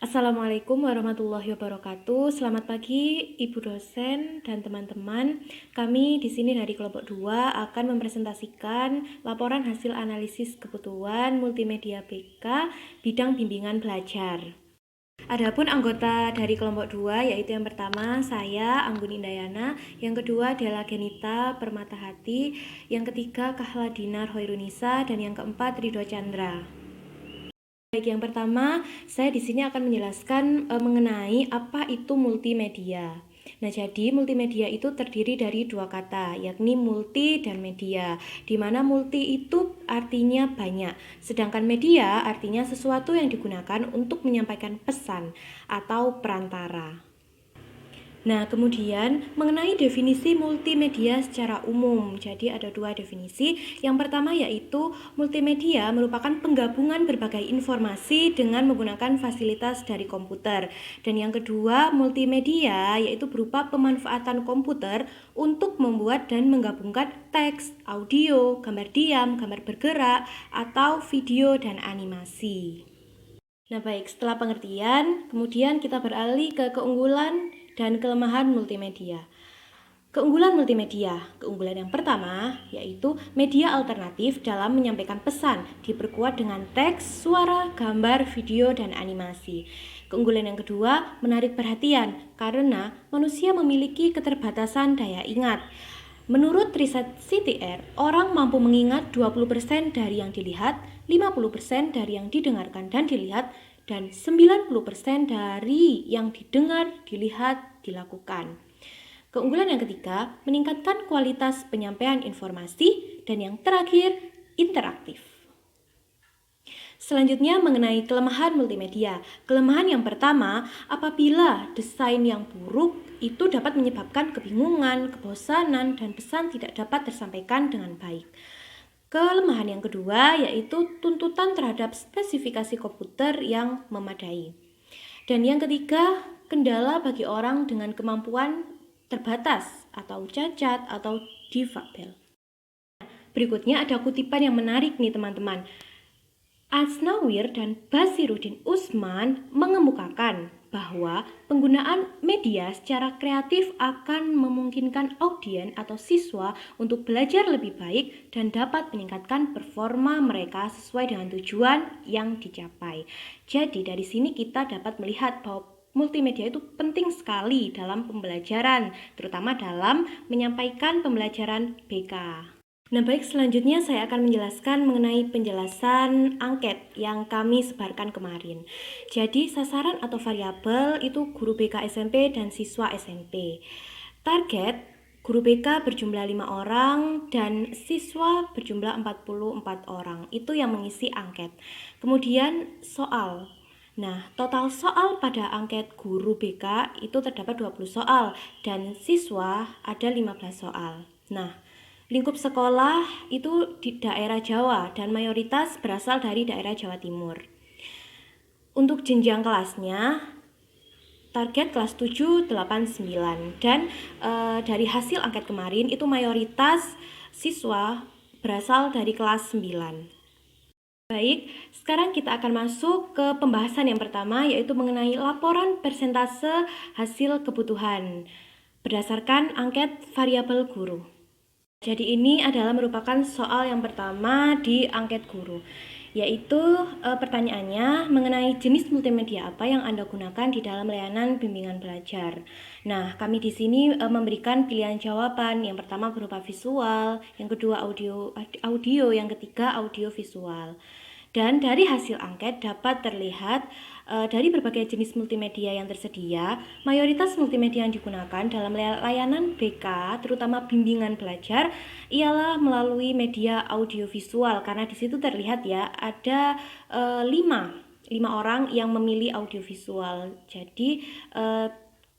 Assalamualaikum warahmatullahi wabarakatuh. Selamat pagi Ibu dosen dan teman-teman. Kami di sini dari kelompok 2 akan mempresentasikan laporan hasil analisis kebutuhan multimedia BK bidang bimbingan belajar. Adapun anggota dari kelompok 2 yaitu yang pertama saya Anggun Indayana, yang kedua Della Genita Permatahati, yang ketiga Kahla Dinar Hoirunisa, dan yang keempat Ridho Chandra. Baik, yang pertama, saya di sini akan menjelaskan mengenai apa itu multimedia. Nah, jadi multimedia itu terdiri dari dua kata, yakni multi dan media, di mana multi itu artinya banyak, sedangkan media artinya sesuatu yang digunakan untuk menyampaikan pesan atau perantara. Nah, kemudian mengenai definisi multimedia secara umum. Jadi ada dua definisi. Yang pertama yaitu multimedia merupakan penggabungan berbagai informasi dengan menggunakan fasilitas dari komputer. Dan yang kedua, multimedia yaitu berupa pemanfaatan komputer untuk membuat dan menggabungkan teks, audio, gambar diam, gambar bergerak, atau video dan animasi. Nah, baik, setelah pengertian, kemudian kita beralih ke keunggulan dan kelemahan multimedia. Keunggulan multimedia. Keunggulan yang pertama yaitu media alternatif dalam menyampaikan pesan, diperkuat dengan teks, suara, gambar, video, dan animasi. Keunggulan yang kedua, menarik perhatian karena manusia memiliki keterbatasan daya ingat. Menurut riset CTR, orang mampu mengingat 20% dari yang dilihat, 50% dari yang didengarkan dan dilihat, dan 90% dari yang didengar, dilihat, dilakukan. Keunggulan yang ketiga, meningkatkan kualitas penyampaian informasi, dan yang terakhir, interaktif. Selanjutnya mengenai kelemahan multimedia. Kelemahan yang pertama, apabila desain yang buruk itu dapat menyebabkan kebingungan, kebosanan, dan pesan tidak dapat tersampaikan dengan baik. Kelemahan yang kedua yaitu tuntutan terhadap spesifikasi komputer yang memadai. Dan yang ketiga, kendala bagi orang dengan kemampuan terbatas atau cacat atau difabel. Berikutnya ada kutipan yang menarik nih teman-teman. Asnawir dan Basiruddin Usman mengemukakan bahwa penggunaan media secara kreatif akan memungkinkan audien atau siswa untuk belajar lebih baik dan dapat meningkatkan performa mereka sesuai dengan tujuan yang dicapai. Jadi dari sini kita dapat melihat bahwa multimedia itu penting sekali dalam pembelajaran, terutama dalam menyampaikan pembelajaran BK. Nah, baik, selanjutnya saya akan menjelaskan mengenai penjelasan angket yang kami sebarkan kemarin. Jadi, sasaran atau variabel itu guru BK SMP dan siswa SMP. Target guru BK berjumlah 5 orang dan siswa berjumlah 44 orang. Itu yang mengisi angket. Kemudian soal. Nah, total soal pada angket guru BK itu terdapat 20 soal dan siswa ada 15 soal. Nah, lingkup sekolah itu di daerah Jawa dan mayoritas berasal dari daerah Jawa Timur. Untuk jenjang kelasnya, target kelas 7, 8, 9. Dan dari hasil angket kemarin itu mayoritas siswa berasal dari kelas 9. Baik, sekarang kita akan masuk ke pembahasan yang pertama yaitu mengenai laporan persentase hasil kebutuhan berdasarkan angket variabel guru. Jadi ini adalah merupakan soal yang pertama di angket guru, yaitu pertanyaannya mengenai jenis multimedia apa yang Anda gunakan di dalam layanan bimbingan belajar. Nah, kami di sini memberikan pilihan jawaban. Yang pertama berupa visual, yang kedua audio, yang ketiga audio visual. Dan dari hasil angket dapat terlihat dari berbagai jenis multimedia yang tersedia, mayoritas multimedia yang digunakan dalam layanan BK, terutama bimbingan belajar, ialah melalui media audiovisual. Karena di situ terlihat ya ada 5 orang yang memilih audiovisual. Jadi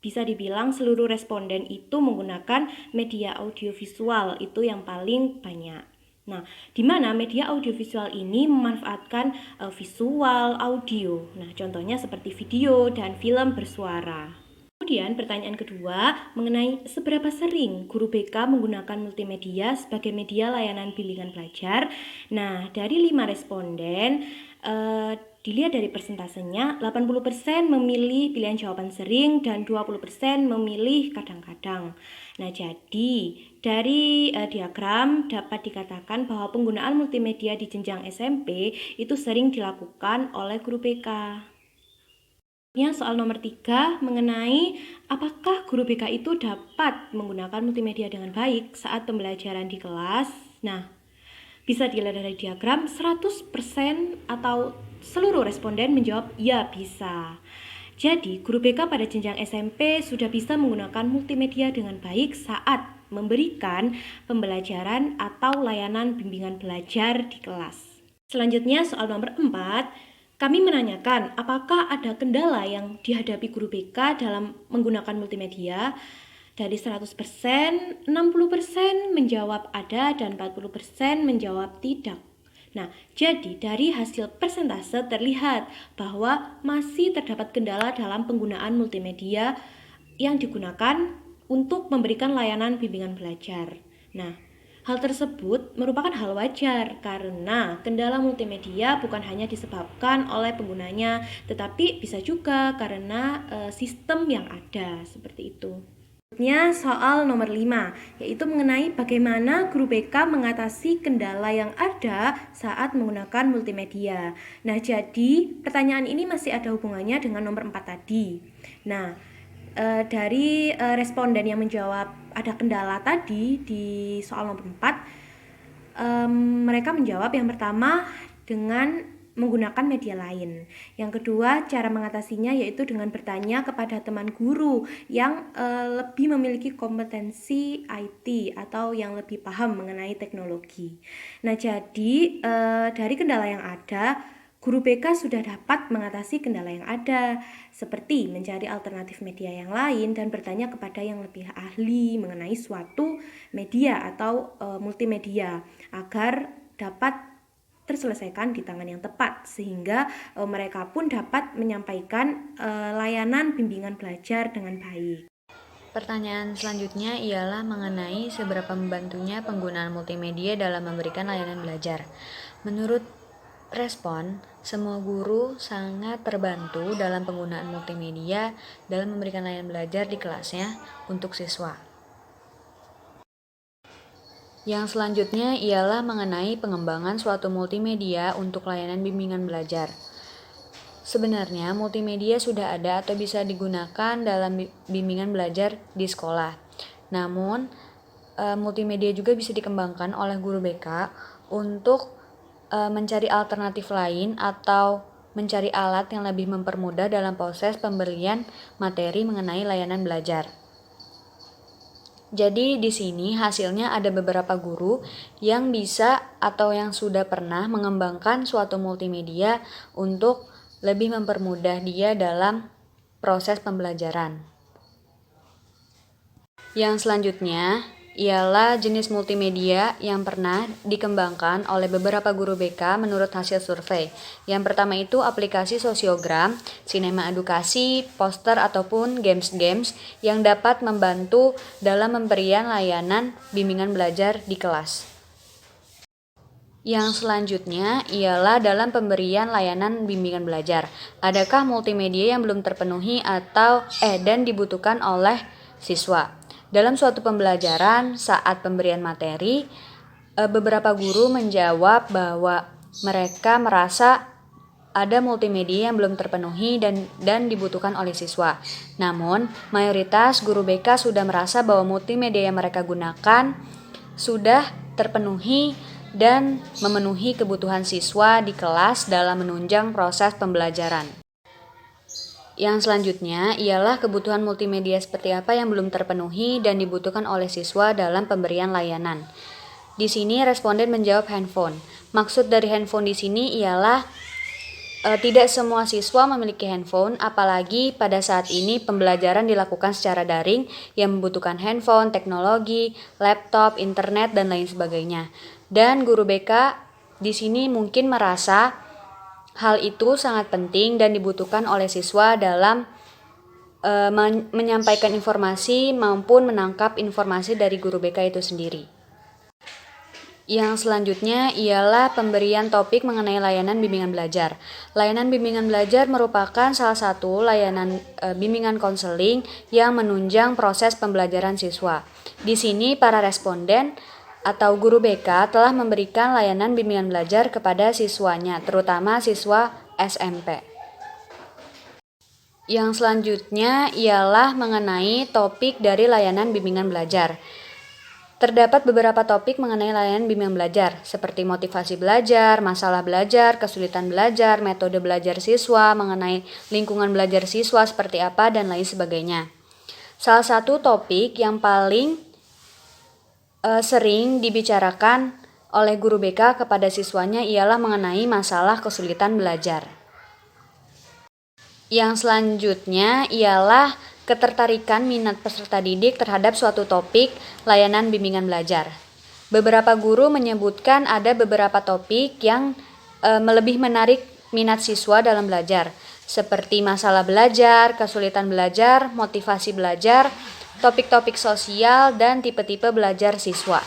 bisa dibilang seluruh responden itu menggunakan media audiovisual, itu yang paling banyak. Nah, di mana media audiovisual ini memanfaatkan visual, audio. Nah, contohnya seperti video dan film bersuara. Kemudian pertanyaan kedua mengenai seberapa sering guru BK menggunakan multimedia sebagai media layanan bimbingan belajar. Nah, dari 5 responden Dilihat dari persentasenya, 80% memilih pilihan jawaban sering dan 20% memilih kadang-kadang. Nah, jadi dari diagram dapat dikatakan bahwa penggunaan multimedia di jenjang SMP itu sering dilakukan oleh guru BK. Soal nomor 3 mengenai apakah guru BK itu dapat menggunakan multimedia dengan baik saat pembelajaran di kelas. Nah, bisa dilihat dari diagram 100% atau seluruh responden menjawab ya bisa. Jadi, guru BK pada jenjang SMP sudah bisa menggunakan multimedia dengan baik saat memberikan pembelajaran atau layanan bimbingan belajar di kelas. Selanjutnya soal nomor 4. Kami menanyakan apakah ada kendala yang dihadapi guru BK dalam menggunakan multimedia. Dari 100%, 60% menjawab ada dan 40% menjawab tidak. Nah, jadi dari hasil persentase terlihat bahwa masih terdapat kendala dalam penggunaan multimedia yang digunakan untuk memberikan layanan bimbingan belajar. Nah, hal tersebut merupakan hal wajar karena kendala multimedia bukan hanya disebabkan oleh penggunanya, tetapi bisa juga karena sistem yang ada, seperti itu. Selanjutnya soal nomor 5, yaitu mengenai bagaimana guru BK mengatasi kendala yang ada saat menggunakan multimedia. Nah, jadi pertanyaan ini masih ada hubungannya dengan nomor 4 tadi. Nah, dari responden yang menjawab ada kendala tadi di soal nomor 4, mereka menjawab yang pertama dengan menggunakan media lain. Yang kedua, cara mengatasinya yaitu dengan bertanya kepada teman guru yang lebih memiliki kompetensi IT atau yang lebih paham mengenai teknologi. Nah, jadi dari kendala yang ada, guru BK sudah dapat mengatasi kendala yang ada, seperti mencari alternatif media yang lain dan bertanya kepada yang lebih ahli mengenai suatu media atau multimedia agar dapat terselesaikan di tangan yang tepat, sehingga mereka pun dapat menyampaikan layanan bimbingan belajar dengan baik. Pertanyaan selanjutnya ialah mengenai seberapa membantunya penggunaan multimedia dalam memberikan layanan belajar. Menurut respon, semua guru sangat terbantu dalam penggunaan multimedia dalam memberikan layanan belajar di kelasnya untuk siswa. Yang selanjutnya ialah mengenai pengembangan suatu multimedia untuk layanan bimbingan belajar. Sebenarnya multimedia sudah ada atau bisa digunakan dalam bimbingan belajar di sekolah. Namun, multimedia juga bisa dikembangkan oleh guru BK untuk mencari alternatif lain atau mencari alat yang lebih mempermudah dalam proses pemberian materi mengenai layanan belajar. Jadi di sini hasilnya ada beberapa guru yang bisa atau yang sudah pernah mengembangkan suatu multimedia untuk lebih mempermudah dia dalam proses pembelajaran. Yang selanjutnya ialah jenis multimedia yang pernah dikembangkan oleh beberapa guru BK menurut hasil survei. Yang pertama itu aplikasi sosiogram, sinema edukasi, poster ataupun games-games yang dapat membantu dalam pemberian layanan bimbingan belajar di kelas. Yang selanjutnya ialah dalam pemberian layanan bimbingan belajar. Adakah multimedia yang belum terpenuhi dan dibutuhkan oleh siswa? Dalam suatu pembelajaran saat pemberian materi, beberapa guru menjawab bahwa mereka merasa ada multimedia yang belum terpenuhi dan dibutuhkan oleh siswa. Namun, mayoritas guru BK sudah merasa bahwa multimedia yang mereka gunakan sudah terpenuhi dan memenuhi kebutuhan siswa di kelas dalam menunjang proses pembelajaran. Yang selanjutnya ialah kebutuhan multimedia seperti apa yang belum terpenuhi dan dibutuhkan oleh siswa dalam pemberian layanan. Di sini responden menjawab handphone. Maksud dari handphone di sini ialah tidak semua siswa memiliki handphone, apalagi pada saat ini pembelajaran dilakukan secara daring yang membutuhkan handphone, teknologi, laptop, internet, dan lain sebagainya. Dan guru BK di sini mungkin merasa hal itu sangat penting dan dibutuhkan oleh siswa dalam menyampaikan informasi maupun menangkap informasi dari guru BK itu sendiri. Yang selanjutnya ialah pemberian topik mengenai layanan bimbingan belajar. Layanan bimbingan belajar merupakan salah satu layanan bimbingan konseling yang menunjang proses pembelajaran siswa. Di sini para responden atau guru BK telah memberikan layanan bimbingan belajar kepada siswanya, terutama siswa SMP. Yang selanjutnya ialah mengenai topik dari layanan bimbingan belajar. Terdapat beberapa topik mengenai layanan bimbingan belajar, seperti motivasi belajar, masalah belajar, kesulitan belajar, metode belajar siswa, mengenai lingkungan belajar siswa seperti apa, dan lain sebagainya. Salah satu topik yang paling sering dibicarakan oleh guru BK kepada siswanya ialah mengenai masalah kesulitan belajar. Yang selanjutnya ialah ketertarikan minat peserta didik terhadap suatu topik layanan bimbingan belajar. Beberapa guru menyebutkan ada beberapa topik yang lebih menarik minat siswa dalam belajar, seperti masalah belajar, kesulitan belajar, motivasi belajar, topik-topik sosial, dan tipe-tipe belajar siswa.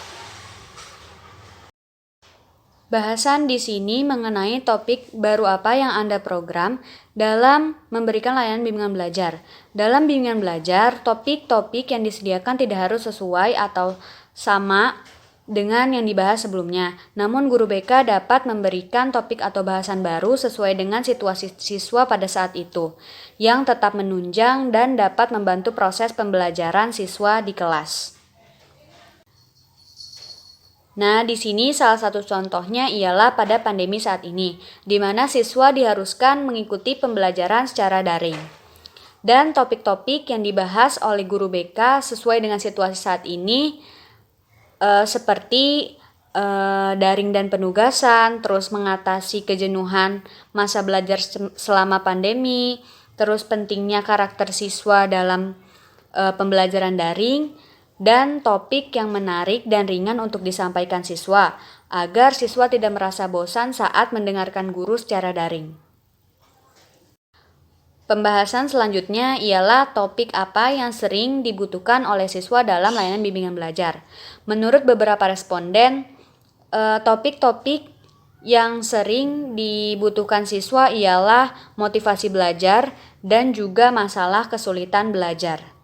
Bahasan di sini mengenai topik baru apa yang Anda program dalam memberikan layanan bimbingan belajar. Dalam bimbingan belajar, topik-topik yang disediakan tidak harus sesuai atau sama dengan yang dibahas sebelumnya. Namun guru BK dapat memberikan topik atau bahasan baru sesuai dengan situasi siswa pada saat itu, yang tetap menunjang dan dapat membantu proses pembelajaran siswa di kelas. Nah, di sini salah satu contohnya ialah pada pandemi saat ini, di mana siswa diharuskan mengikuti pembelajaran secara daring. Dan topik-topik yang dibahas oleh guru BK sesuai dengan situasi saat ini, seperti daring dan penugasan, terus mengatasi kejenuhan masa belajar selama pandemi, terus pentingnya karakter siswa dalam pembelajaran daring, dan topik yang menarik dan ringan untuk disampaikan siswa, agar siswa tidak merasa bosan saat mendengarkan guru secara daring. Pembahasan selanjutnya ialah topik apa yang sering dibutuhkan oleh siswa dalam layanan bimbingan belajar. Menurut beberapa responden, topik-topik yang sering dibutuhkan siswa ialah motivasi belajar dan juga masalah kesulitan belajar.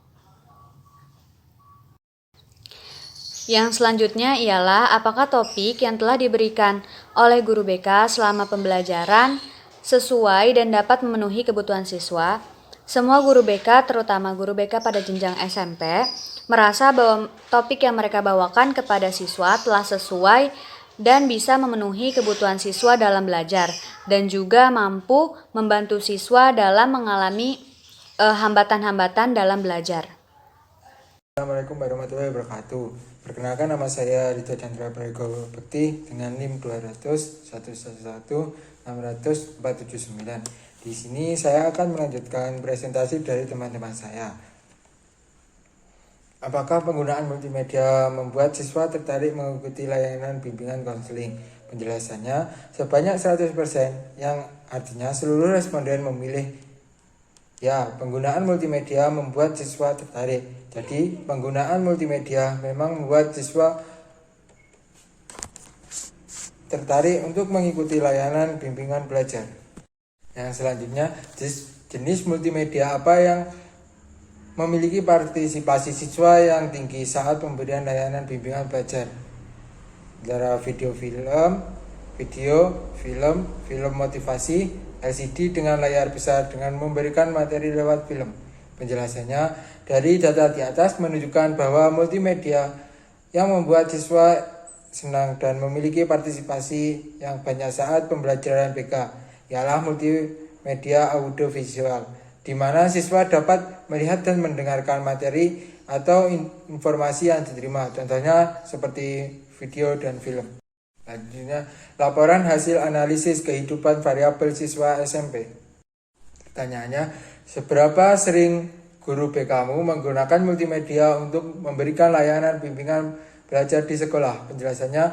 Yang selanjutnya ialah apakah topik yang telah diberikan oleh guru BK selama pembelajaran sesuai dan dapat memenuhi kebutuhan siswa. Semua guru BK, terutama guru BK pada jenjang SMP, merasa bahwa topik yang mereka bawakan kepada siswa telah sesuai dan bisa memenuhi kebutuhan siswa dalam belajar, dan juga mampu membantu siswa dalam mengalami hambatan-hambatan dalam belajar. Assalamualaikum warahmatullahi wabarakatuh. Perkenalkan, nama saya Rito Chandra Prayogo Bekti dengan NIM 20011160479. Di sini saya akan melanjutkan presentasi dari teman-teman saya. Apakah penggunaan multimedia membuat siswa tertarik mengikuti layanan bimbingan konseling? Penjelasannya sebanyak 100%, yang artinya seluruh responden memilih ya, penggunaan multimedia membuat siswa tertarik. Jadi, penggunaan multimedia memang membuat siswa tertarik untuk mengikuti layanan bimbingan belajar. Yang selanjutnya, jenis multimedia apa yang memiliki partisipasi siswa yang tinggi saat pemberian layanan bimbingan belajar? Antara film motivasi, LCD dengan layar besar dengan memberikan materi lewat film. Penjelasannya, dari data di atas menunjukkan bahwa multimedia yang membuat siswa senang dan memiliki partisipasi yang banyak saat pembelajaran BK ialah multimedia audiovisual, di mana siswa dapat melihat dan mendengarkan materi atau informasi yang diterima, contohnya seperti video dan film. Selanjutnya, laporan hasil analisis kehidupan variabel siswa SMP. Pertanyaannya, seberapa sering guru BK-mu menggunakan multimedia untuk memberikan layanan bimbingan belajar di sekolah? Penjelasannya,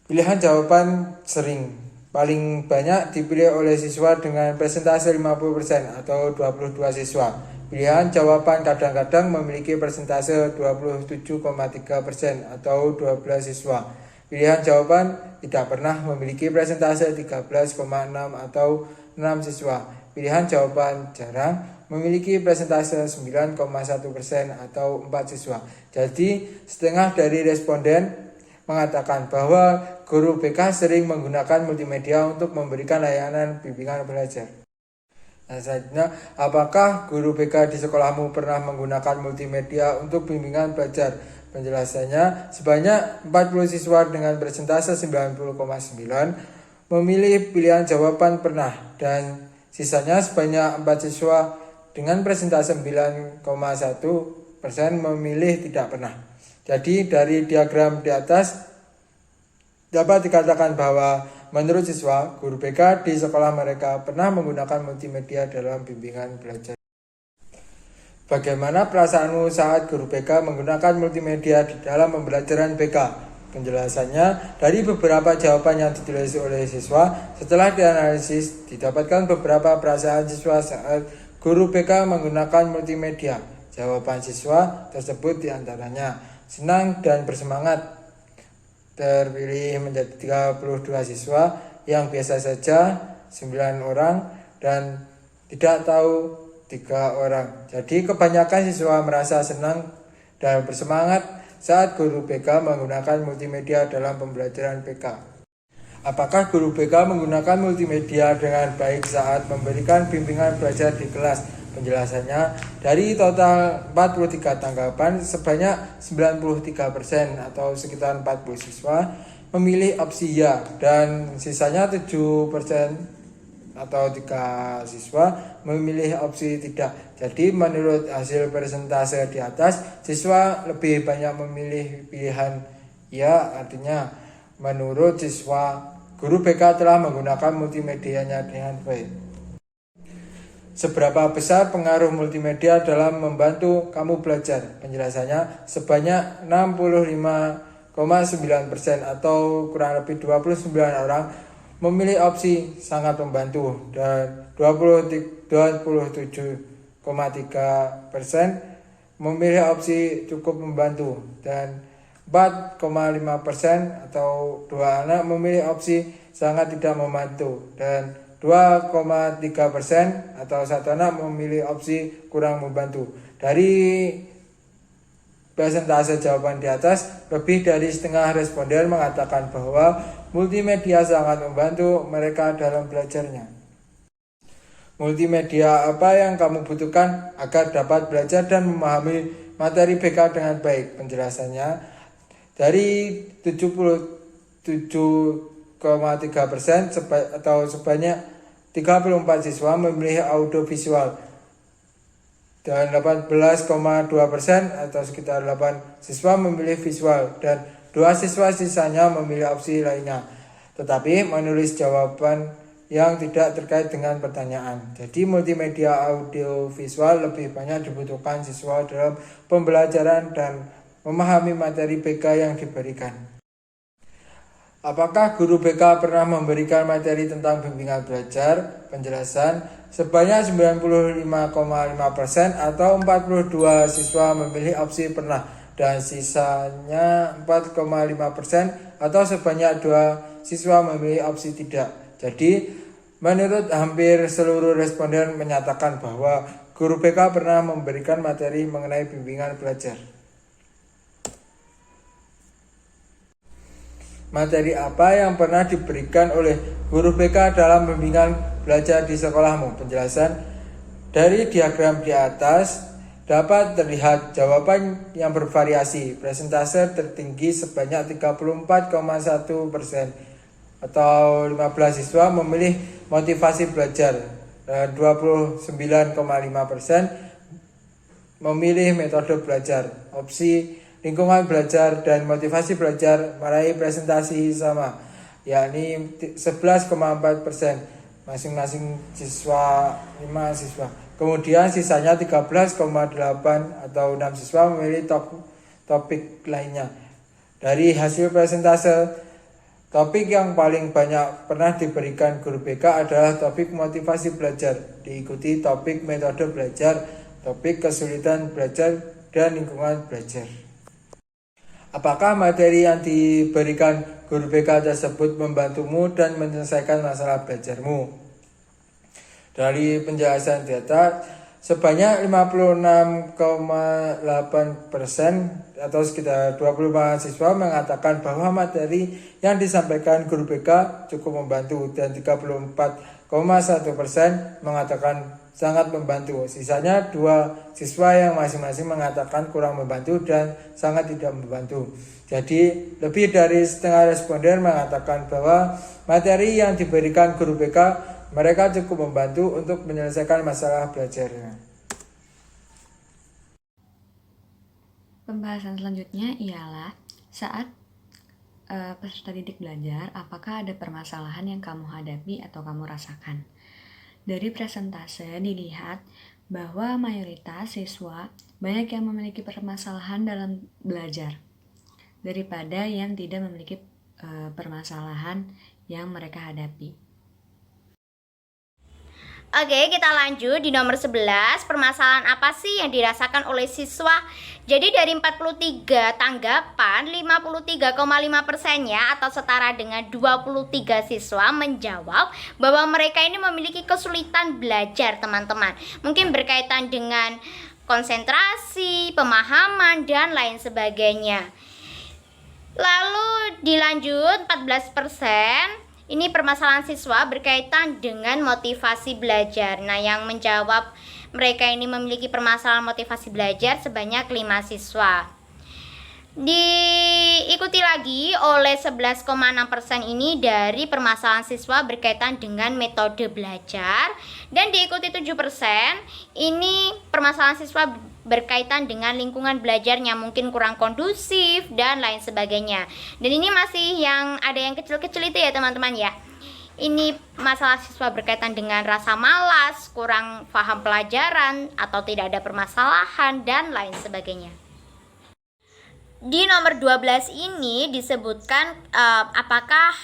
pilihan jawaban sering. Paling banyak dipilih oleh siswa dengan persentase 50% atau 22 siswa. Pilihan jawaban kadang-kadang memiliki persentase 27,3% atau 12 siswa. Pilihan jawaban tidak pernah memiliki persentase 13,6 atau 6 siswa. Pilihan jawaban jarang memiliki persentase 9,1% atau 4 siswa. Jadi setengah dari responden mengatakan bahwa guru BK sering menggunakan multimedia untuk memberikan layanan bimbingan belajar. Nah, selanjutnya, apakah guru BK di sekolahmu pernah menggunakan multimedia untuk bimbingan belajar? Penjelasannya, sebanyak 40 siswa dengan persentase 90,9 memilih pilihan jawaban pernah, dan sisanya sebanyak 4 siswa dengan persentase 9,1% memilih tidak pernah. Jadi dari diagram di atas dapat dikatakan bahwa menurut siswa, guru BK di sekolah mereka pernah menggunakan multimedia dalam bimbingan belajar. Bagaimana perasaanmu saat guru BK menggunakan multimedia di dalam pembelajaran BK? Penjelasannya, dari beberapa jawaban yang ditulis oleh siswa, setelah dianalisis, didapatkan beberapa perasaan siswa saat guru BK menggunakan multimedia. Jawaban siswa tersebut diantaranya senang dan bersemangat. Terpilih menjadi 32 siswa, yang biasa saja 9 orang, dan tidak tahu 3 orang. Jadi kebanyakan siswa merasa senang dan bersemangat saat guru BK menggunakan multimedia dalam pembelajaran BK. Apakah guru BK menggunakan multimedia dengan baik saat memberikan bimbingan belajar di kelas? Penjelasannya, dari total 43 tanggapan, sebanyak 93% atau sekitar 40 siswa memilih opsi ya, dan sisanya 7% atau 3 siswa memilih opsi tidak. Jadi menurut hasil persentase di atas, siswa lebih banyak memilih pilihan ya, artinya menurut siswa guru BK telah menggunakan multimedianya dengan baik. Seberapa besar pengaruh multimedia dalam membantu kamu belajar? Penjelasannya, sebanyak 65,9% atau kurang lebih 29 orang memilih opsi sangat membantu, dan 27,3% memilih opsi cukup membantu, dan 4,5% atau 2 anak memilih opsi sangat tidak membantu, dan 2,3% atau 1 anak memilih opsi kurang membantu. Dari persentase jawaban di atas, lebih dari setengah responden mengatakan bahwa multimedia sangat membantu mereka dalam belajarnya. Multimedia apa yang kamu butuhkan agar dapat belajar dan memahami materi BK dengan baik? Penjelasannya, dari 77,3% atau sebanyak 34 siswa memilih audiovisual, dan 18,2% atau sekitar 8 siswa memilih visual, dan 2 siswa sisanya memilih opsi lainnya, tetapi menulis jawaban yang tidak terkait dengan pertanyaan. Jadi multimedia audiovisual lebih banyak dibutuhkan siswa dalam pembelajaran dan memahami materi BK yang diberikan. Apakah guru BK pernah memberikan materi tentang bimbingan belajar? Penjelasan, sebanyak 95,5% atau 42 siswa memilih opsi pernah, dan sisanya 4,5% atau sebanyak 2 siswa memilih opsi tidak. Jadi, menurut hampir seluruh responden menyatakan bahwa guru BK pernah memberikan materi mengenai bimbingan belajar. Materi apa yang pernah diberikan oleh guru BK dalam bimbingan belajar di sekolahmu? Penjelasan, dari diagram di atas dapat terlihat jawaban yang bervariasi. Persentase tertinggi sebanyak 34,1% atau 15 siswa memilih motivasi belajar, dan 29,5% memilih metode belajar. Opsi lingkungan belajar dan motivasi belajar meraih presentasi sama, yakni 11,4%, masing-masing siswa 5 siswa. Kemudian sisanya 13,8 atau 6 siswa memilih topik lainnya. Dari hasil presentase, topik yang paling banyak pernah diberikan guru BK adalah topik motivasi belajar, diikuti topik metode belajar, topik kesulitan belajar, dan lingkungan belajar. Apakah materi yang diberikan guru BK tersebut membantumu dan menyelesaikan masalah belajarmu. Dari penjelasan data, sebanyak 56,8% atau sekitar 20 mahasiswa mengatakan bahwa materi yang disampaikan guru BK cukup membantu dan 34,1% mengatakan sangat membantu. Sisanya 2 siswa yang masing-masing mengatakan kurang membantu dan sangat tidak membantu. Jadi lebih dari setengah responden mengatakan bahwa materi yang diberikan guru BK mereka cukup membantu untuk menyelesaikan masalah belajarnya. Pembahasan selanjutnya ialah saat peserta didik belajar, apakah ada permasalahan yang kamu hadapi atau kamu rasakan? Dari presentase dilihat bahwa mayoritas siswa banyak yang memiliki permasalahan dalam belajar daripada yang tidak memiliki permasalahan yang mereka hadapi. Oke, kita lanjut di nomor 11. Permasalahan apa sih yang dirasakan oleh siswa? Jadi dari 43 tanggapan, 53,5%-nya atau setara dengan 23 siswa menjawab bahwa mereka ini memiliki kesulitan belajar, teman-teman. Mungkin berkaitan dengan konsentrasi, pemahaman, dan lain sebagainya. Lalu dilanjut 14%. Ini permasalahan siswa berkaitan dengan motivasi belajar. Nah, yang menjawab mereka ini memiliki permasalahan motivasi belajar sebanyak 5 siswa. Diikuti lagi oleh 11,6% ini dari permasalahan siswa berkaitan dengan metode belajar. Dan diikuti 7% ini permasalahan siswa berkaitan dengan lingkungan belajarnya mungkin kurang kondusif dan lain sebagainya. Dan ini masih yang ada yang kecil-kecil itu ya teman-teman ya. Ini masalah siswa berkaitan dengan rasa malas, kurang paham pelajaran, atau tidak ada permasalahan dan lain sebagainya. Di nomor 12 ini disebutkan apakah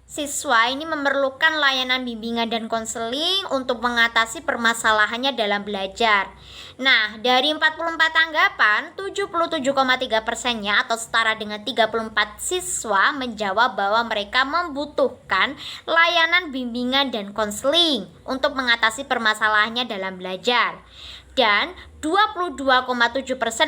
siswa ini memerlukan layanan bimbingan dan konseling untuk mengatasi permasalahannya dalam belajar. Nah, dari 44 tanggapan, 77,3%-nya atau setara dengan 34 siswa menjawab bahwa mereka membutuhkan layanan bimbingan dan konseling untuk mengatasi permasalahannya dalam belajar. Dan 22,7%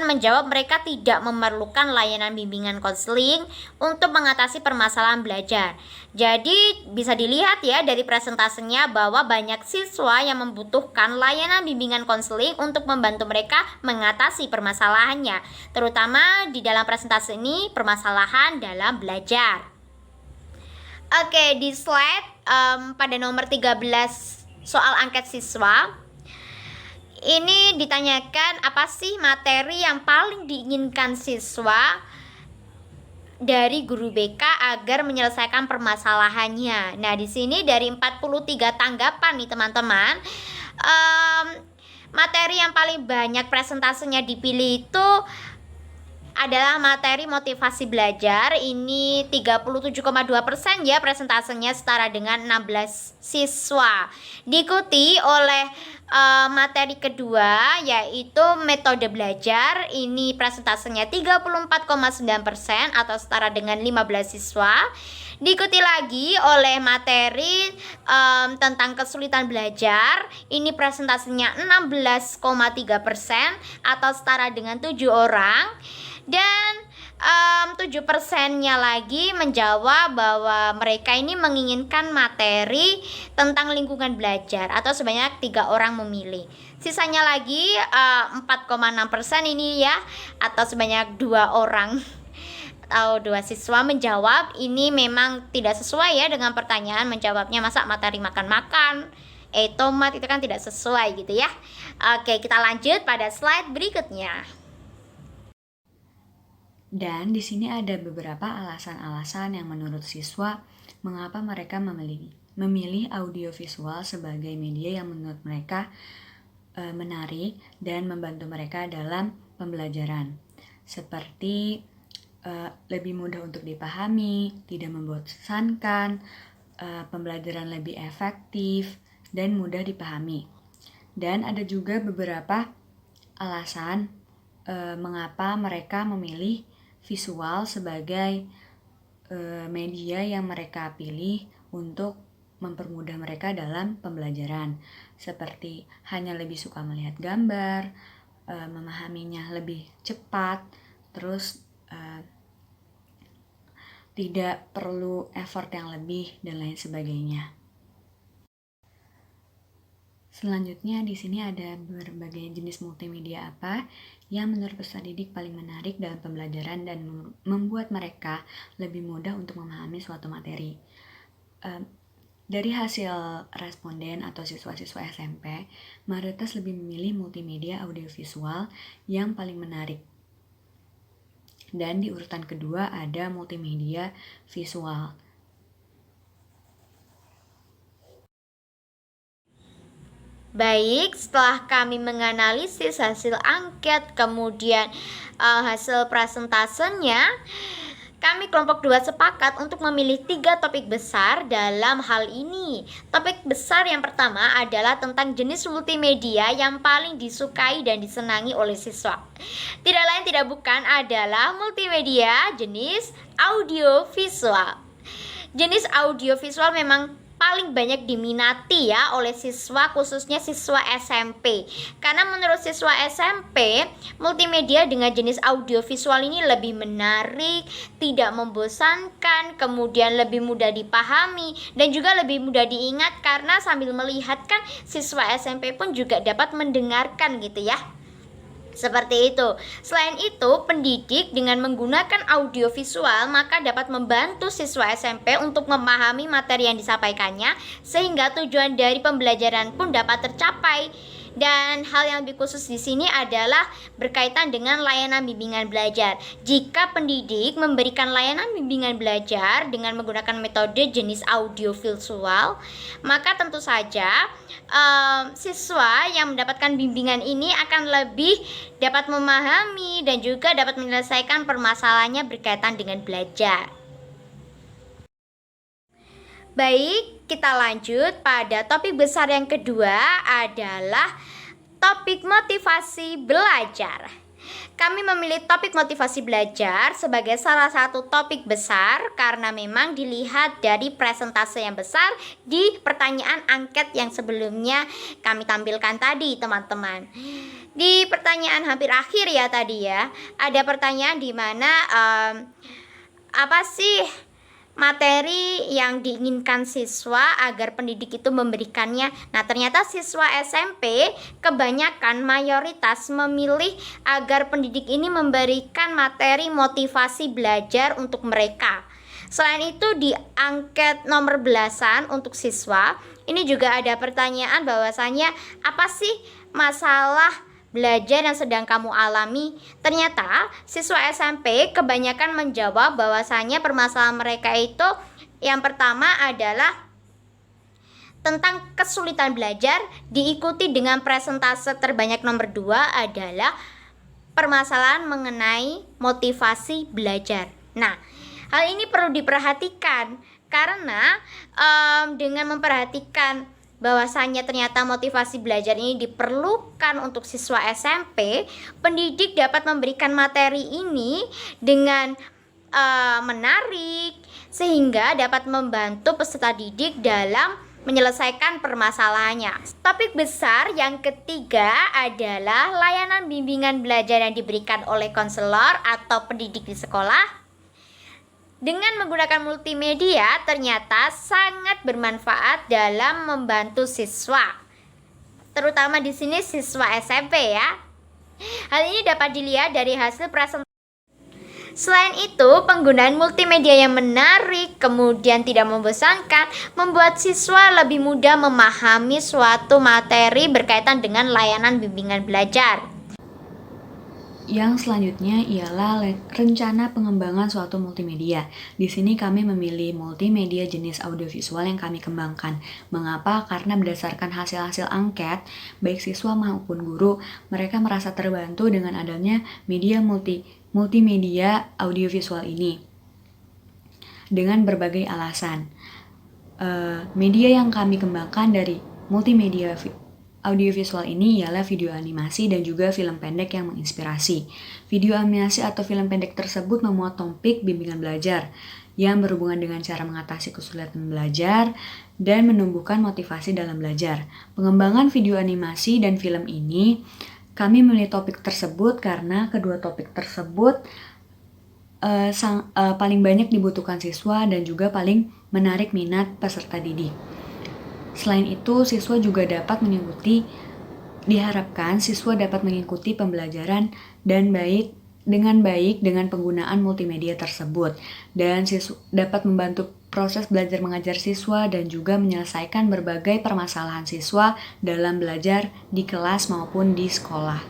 menjawab mereka tidak memerlukan layanan bimbingan konseling untuk mengatasi permasalahan belajar. Jadi bisa dilihat ya dari presentasenya bahwa banyak siswa yang membutuhkan layanan bimbingan konseling untuk membantu mereka mengatasi permasalahannya. Terutama di dalam presentasi ini permasalahan dalam belajar. Oke, di slide pada nomor 13 soal angket siswa. Ini ditanyakan apa sih materi yang paling diinginkan siswa dari guru BK agar menyelesaikan permasalahannya. Nah, di sini dari 43 tanggapan nih teman-teman, materi yang paling banyak presentasenya dipilih itu adalah materi motivasi belajar. Ini 37,2% ya presentasenya setara dengan 16 siswa. Diikuti oleh materi kedua yaitu metode belajar. Ini presentasenya 34,9% atau setara dengan 15 siswa. Diikuti lagi oleh materi tentang kesulitan belajar. Ini presentasinya 16,3% atau setara dengan 7 orang. Dan 7%-nya lagi menjawab bahwa mereka ini menginginkan materi tentang lingkungan belajar atau sebanyak 3 orang memilih. Sisanya lagi 4,6% ini ya atau sebanyak 2 orang atau 2 siswa menjawab. Ini memang tidak sesuai ya dengan pertanyaan, menjawabnya masa materi makan-makan tomat itu kan tidak sesuai gitu ya. Oke, kita lanjut pada slide berikutnya. Dan di sini ada beberapa alasan-alasan yang menurut siswa mengapa mereka memilih audiovisual sebagai media yang menurut mereka menarik dan membantu mereka dalam pembelajaran. Seperti lebih mudah untuk dipahami, tidak membosankan, pembelajaran lebih efektif, dan mudah dipahami. Dan ada juga beberapa alasan mengapa mereka memilih visual sebagai media yang mereka pilih untuk mempermudah mereka dalam pembelajaran, seperti hanya lebih suka melihat gambar, memahaminya lebih cepat, terus tidak perlu effort yang lebih dan lain sebagainya. Selanjutnya di sini ada berbagai jenis multimedia apa yang menurut peserta didik paling menarik dalam pembelajaran dan membuat mereka lebih mudah untuk memahami suatu materi. Dari hasil responden atau siswa-siswa SMP, mayoritas lebih memilih multimedia audiovisual yang paling menarik. Dan di urutan kedua ada multimedia visual. Baik, setelah kami menganalisis hasil angket, kemudian hasil presentasenya, kami kelompok 2 sepakat untuk memilih 3 topik besar dalam hal ini. Topik besar yang pertama adalah tentang jenis multimedia yang paling disukai dan disenangi oleh siswa. Tidak lain tidak bukan adalah multimedia jenis audiovisual. Jenis audiovisual memang paling banyak diminati ya oleh siswa, khususnya siswa SMP. Karena menurut siswa SMP, multimedia dengan jenis audiovisual ini lebih menarik, tidak membosankan, kemudian lebih mudah dipahami, dan juga lebih mudah diingat karena sambil melihat kan siswa SMP pun juga dapat mendengarkan gitu ya. Seperti itu. Selain itu, pendidik dengan menggunakan audiovisual maka dapat membantu siswa SMP untuk memahami materi yang disampaikannya sehingga tujuan dari pembelajaran pun dapat tercapai. Dan hal yang lebih khusus di sini adalah berkaitan dengan layanan bimbingan belajar. Jika pendidik memberikan layanan bimbingan belajar dengan menggunakan metode jenis audiovisual, maka tentu saja siswa yang mendapatkan bimbingan ini akan lebih dapat memahami dan juga dapat menyelesaikan permasalahannya berkaitan dengan belajar. Baik, kita lanjut pada topik besar yang kedua adalah topik motivasi belajar. Kami memilih topik motivasi belajar sebagai salah satu topik besar karena memang dilihat dari presentase yang besar di pertanyaan angket yang sebelumnya kami tampilkan tadi, teman-teman. Di pertanyaan hampir akhir ya tadi ya, ada pertanyaan di mana apa sih materi yang diinginkan siswa agar pendidik itu memberikannya. Nah, ternyata siswa SMP kebanyakan mayoritas memilih agar pendidik ini memberikan materi motivasi belajar untuk mereka. Selain itu di angket nomor belasan untuk siswa, ini juga ada pertanyaan bahwasanya apa sih masalah belajar yang sedang kamu alami. Ternyata siswa SMP kebanyakan menjawab bahwasanya permasalahan mereka itu yang pertama adalah tentang kesulitan belajar, diikuti dengan presentase terbanyak nomor 2 adalah permasalahan mengenai motivasi belajar. Nah, hal ini perlu diperhatikan karena dengan memperhatikan bahwasanya ternyata motivasi belajar ini diperlukan untuk siswa SMP, pendidik dapat memberikan materi ini dengan menarik sehingga dapat membantu peserta didik dalam menyelesaikan permasalahannya. Topik besar yang ketiga adalah layanan bimbingan belajar yang diberikan oleh konselor atau pendidik di sekolah. Dengan menggunakan multimedia ternyata sangat bermanfaat dalam membantu siswa, terutama di sini siswa SMP ya. Hal ini dapat dilihat dari hasil presentasi. Selain itu, penggunaan multimedia yang menarik kemudian tidak membosankan membuat siswa lebih mudah memahami suatu materi berkaitan dengan layanan bimbingan belajar. Yang selanjutnya ialah rencana pengembangan suatu multimedia. Di sini kami memilih multimedia jenis audiovisual yang kami kembangkan. Mengapa? Karena berdasarkan hasil-hasil angket, baik siswa maupun guru, mereka merasa terbantu dengan adanya media multimedia audiovisual ini. Dengan berbagai alasan. Media yang kami kembangkan dari multimedia audiovisual ini ialah video animasi dan juga film pendek yang menginspirasi. Video animasi atau film pendek tersebut memuat topik bimbingan belajar yang berhubungan dengan cara mengatasi kesulitan belajar dan menumbuhkan motivasi dalam belajar. Pengembangan video animasi dan film ini, kami memilih topik tersebut karena kedua topik tersebut paling banyak dibutuhkan siswa dan juga paling menarik minat peserta didik. Selain itu, diharapkan siswa dapat mengikuti pembelajaran dengan baik dengan penggunaan multimedia tersebut, dan dapat membantu proses belajar mengajar siswa dan juga menyelesaikan berbagai permasalahan siswa dalam belajar di kelas maupun di sekolah.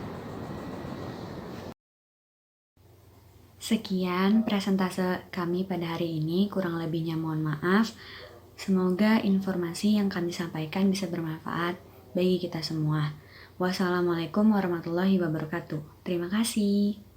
Sekian presentase kami pada hari ini, kurang lebihnya mohon maaf. Semoga informasi yang kami sampaikan bisa bermanfaat bagi kita semua. Wassalamualaikum warahmatullahi wabarakatuh. Terima kasih.